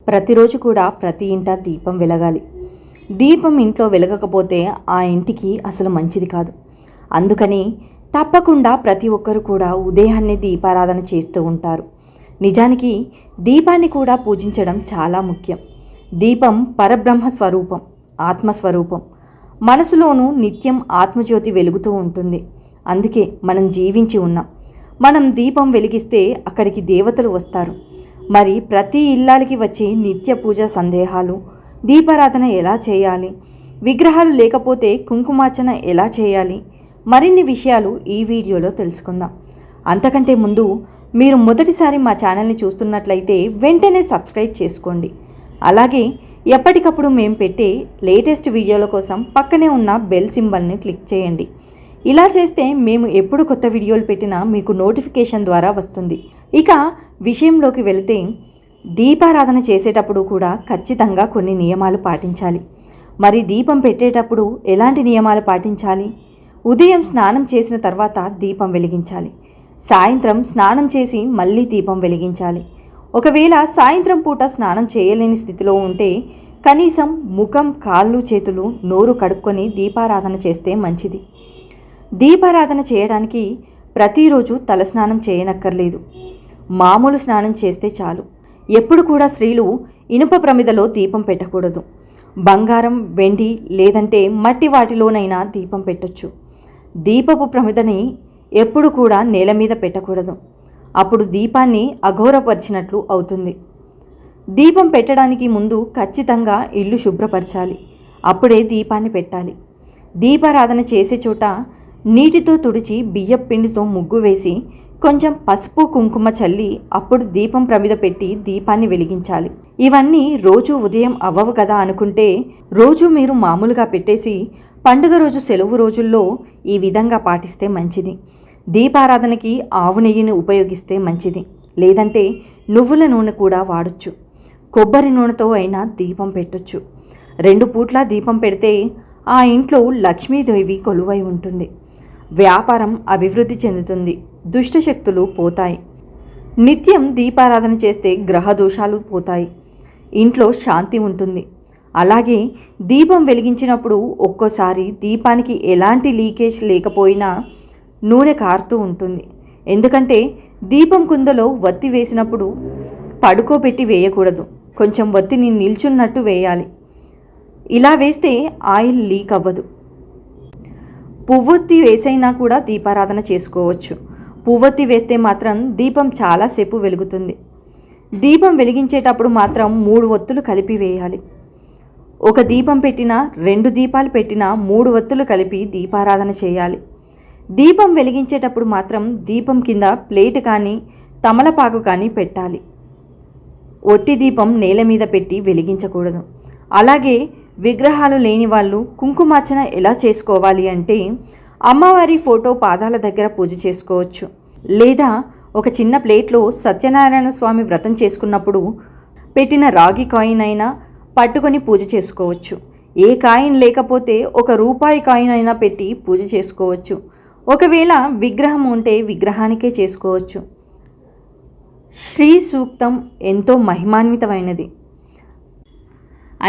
ప్రతిరోజు కూడా ప్రతి ఇంట దీపం వెలగాలి. దీపం ఇంట్లో వెలగకపోతే ఆ ఇంటికి అసలు మంచిది కాదు. అందుకని తప్పకుండా ప్రతి ఒక్కరు కూడా ఉదయాన్నే దీపారాధన చేస్తూ ఉంటారు. నిజానికి దీపాన్ని కూడా పూజించడం చాలా ముఖ్యం. దీపం పరబ్రహ్మ స్వరూపం, ఆత్మస్వరూపం. మనసులోనూ నిత్యం ఆత్మజ్యోతి వెలుగుతూ ఉంటుంది. అందుకే మనం జీవించి ఉన్నాం. మనం దీపం వెలిగిస్తే అక్కడికి దేవతలు వస్తారు. మరి ప్రతి ఇల్లాలకి వచ్చే నిత్య పూజ సందేహాలు, దీపారాధన ఎలా చేయాలి, విగ్రహాలు లేకపోతే కుంకుమార్చన ఎలా చేయాలి, మరిన్ని విషయాలు ఈ వీడియోలో తెలుసుకుందాం. అంతకంటే ముందు మీరు మొదటిసారి మా ఛానల్ని చూస్తున్నట్లయితే వెంటనే సబ్స్క్రైబ్ చేసుకోండి. అలాగే ఎప్పటికప్పుడు మేము పెట్టే లేటెస్ట్ వీడియోల కోసం పక్కనే ఉన్న బెల్ సింబల్ని క్లిక్ చేయండి. ఇలా చేస్తే మేము ఎప్పుడు కొత్త వీడియోలు పెట్టినా మీకు నోటిఫికేషన్ ద్వారా వస్తుంది. ఇక విషయంలోకి వెళితే, దీపారాధన చేసేటప్పుడు కూడా ఖచ్చితంగా కొన్ని నియమాలు పాటించాలి. మరి దీపం పెట్టేటప్పుడు ఎలాంటి నియమాలు పాటించాలి? ఉదయం స్నానం చేసిన తర్వాత దీపం వెలిగించాలి. సాయంత్రం స్నానం చేసి మళ్ళీ దీపం వెలిగించాలి. ఒకవేళ సాయంత్రం పూట స్నానం చేయలేని స్థితిలో ఉంటే కనీసం ముఖం, కాళ్ళు, చేతులు, నోరు కడుక్కొని దీపారాధన చేస్తే మంచిది. దీపారాధన చేయడానికి ప్రతిరోజు తలస్నానం చేయనక్కర్లేదు. మామూలు స్నానం చేస్తే చాలు. ఎప్పుడు కూడా స్త్రీలు ఇనుప ప్రమిదలో దీపం పెట్టకూడదు. బంగారం, వెండి లేదంటే మట్టి వాటిలోనైనా దీపం పెట్టొచ్చు. దీపపు ప్రమిదని ఎప్పుడు కూడా నేల మీద పెట్టకూడదు. అప్పుడు దీపాన్ని అఘోరపరిచినట్లు అవుతుంది. దీపం పెట్టడానికి ముందు ఖచ్చితంగా ఇల్లు శుభ్రపరచాలి. అప్పుడే దీపాన్ని పెట్టాలి. దీపారాధన చేసే చోట నీటితో తుడిచి బియ్యపు పిండితో ముగ్గు వేసి కొంచెం పసుపు, కుంకుమ చల్లి అప్పుడు దీపం ప్రమిద పెట్టి దీపాన్ని వెలిగించాలి. ఇవన్నీ రోజు ఉదయం అవ్వవు కదా అనుకుంటే రోజు మీరు మామూలుగా పెట్టేసి పండుగ రోజు, సెలవు రోజుల్లో ఈ విధంగా పాటిస్తే మంచిది. దీపారాధనకి ఆవు నెయ్యిని ఉపయోగిస్తే మంచిది. లేదంటే నువ్వుల నూనె కూడా వాడొచ్చు. కొబ్బరి నూనెతో అయినా దీపం పెట్టొచ్చు. 2 పూట్ల దీపం పెడితే ఆ ఇంట్లో లక్ష్మీదేవి కొలువై ఉంటుంది. వ్యాపారం అభివృద్ధి చెందుతుంది. దుష్టశక్తులు పోతాయి. నిత్యం దీపారాధన చేస్తే గ్రహ దోషాలు పోతాయి. ఇంట్లో శాంతి ఉంటుంది. అలాగే దీపం వెలిగించినప్పుడు ఒక్కోసారి దీపానికి ఎలాంటి లీకేజ్ లేకపోయినా నూనె కారుతూ ఉంటుంది. ఎందుకంటే దీపం కుందలో వత్తి వేసినప్పుడు పడుకోబెట్టి వేయకూడదు. కొంచెం వత్తిని నిల్చున్నట్టు వేయాలి. ఇలా వేస్తే ఆయిల్ లీక్ అవ్వదు. పువ్వొత్తి వేసైనా కూడా దీపారాధన చేసుకోవచ్చు. పువ్వొత్తి వేస్తే మాత్రం దీపం చాలాసేపు వెలుగుతుంది. దీపం వెలిగించేటప్పుడు మాత్రం 3 ఒత్తులు కలిపి వేయాలి. ఒక దీపం పెట్టినా, 2 దీపాలు పెట్టినా 3 ఒత్తులు కలిపి దీపారాధన చేయాలి. దీపం వెలిగించేటప్పుడు మాత్రం దీపం కింద ప్లేట్ కానీ తమలపాకు కానీ పెట్టాలి. ఒట్టి దీపం నేల మీద పెట్టి వెలిగించకూడదు. అలాగే విగ్రహాలు లేని వాళ్ళు కుంకుమార్చన ఎలా చేసుకోవాలి అంటే, అమ్మవారి ఫోటో పాదాల దగ్గర పూజ చేసుకోవచ్చు. లేదా ఒక చిన్న ప్లేట్లో సత్యనారాయణ స్వామి వ్రతం చేసుకున్నప్పుడు పెట్టిన రాగి కాయిన్ అయినా పట్టుకొని పూజ చేసుకోవచ్చు. ఏ కాయిన్ లేకపోతే ₹1 కాయిన్ అయినా పెట్టి పూజ చేసుకోవచ్చు. ఒకవేళ విగ్రహం ఉంటే విగ్రహానికే చేసుకోవచ్చు. శ్రీ సూక్తం ఎంతో మహిమాన్వితమైనది.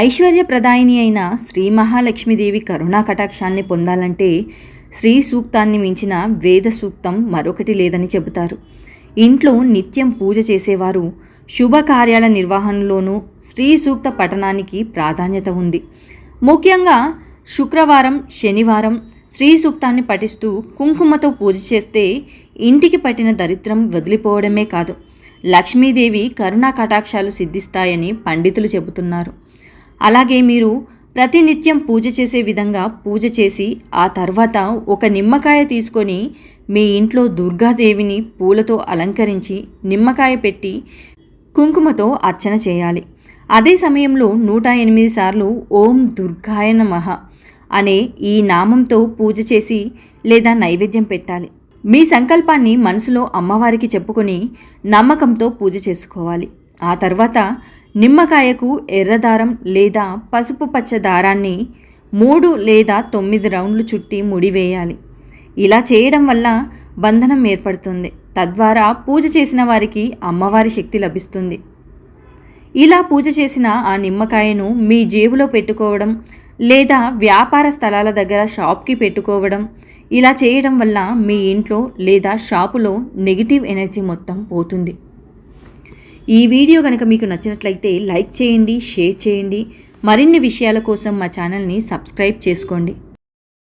ఐశ్వర్యప్రదాయిని అయిన శ్రీ మహాలక్ష్మీదేవి కరుణా కటాక్షాన్ని పొందాలంటే శ్రీ సూక్తాన్ని మించిన వేద సూక్తం మరొకటి లేదని చెబుతారు. ఇంట్లో నిత్యం పూజ చేసేవారు శుభకార్యాల నిర్వహణలోనూ శ్రీ సూక్త పఠనానికి ప్రాధాన్యత ఉంది. ముఖ్యంగా శుక్రవారం, శనివారం శ్రీ సూక్తాన్ని పఠిస్తూ కుంకుమతో పూజ చేస్తే ఇంటికి పట్టిన దరిద్రం వదిలిపోవడమే కాదు, లక్ష్మీదేవి కరుణా కటాక్షాలు సిద్ధిస్తాయని పండితులు చెబుతున్నారు. అలాగే మీరు ప్రతినిత్యం పూజ చేసే విధంగా పూజ చేసి ఆ తర్వాత ఒక నిమ్మకాయ తీసుకొని మీ ఇంట్లో దుర్గాదేవిని పూలతో అలంకరించి నిమ్మకాయ పెట్టి కుంకుమతో అర్చన చేయాలి. అదే సమయంలో 108 సార్లు ఓం దుర్గాయ నమః అనే ఈ నామంతో పూజ చేసి లేదా నైవేద్యం పెట్టాలి. మీ సంకల్పాన్ని మనసులో అమ్మవారికి చెప్పుకొని నమ్మకంతో పూజ చేసుకోవాలి. ఆ తర్వాత నిమ్మకాయకు ఎర్రదారం లేదా పసుపు పచ్చ దారాన్ని 3 లేదా 9 రౌండ్లు చుట్టి ముడివేయాలి. ఇలా చేయడం వల్ల బంధనం ఏర్పడుతుంది. తద్వారా పూజ చేసిన వారికి అమ్మవారి శక్తి లభిస్తుంది. ఇలా పూజ చేసిన ఆ నిమ్మకాయను మీ జేబులో పెట్టుకోవడం లేదా వ్యాపార స్థలాల దగ్గర షాప్కి పెట్టుకోవడం, ఇలా చేయడం వల్ల మీ ఇంట్లో లేదా షాపులో నెగిటివ్ ఎనర్జీ మొత్తం పోతుంది. ఈ వీడియో కనుక మీకు నచ్చినట్లయితే లైక్ చేయండి, షేర్ చేయండి. మరిన్ని విషయాల కోసం మా ఛానల్ని సబ్స్క్రైబ్ చేసుకోండి.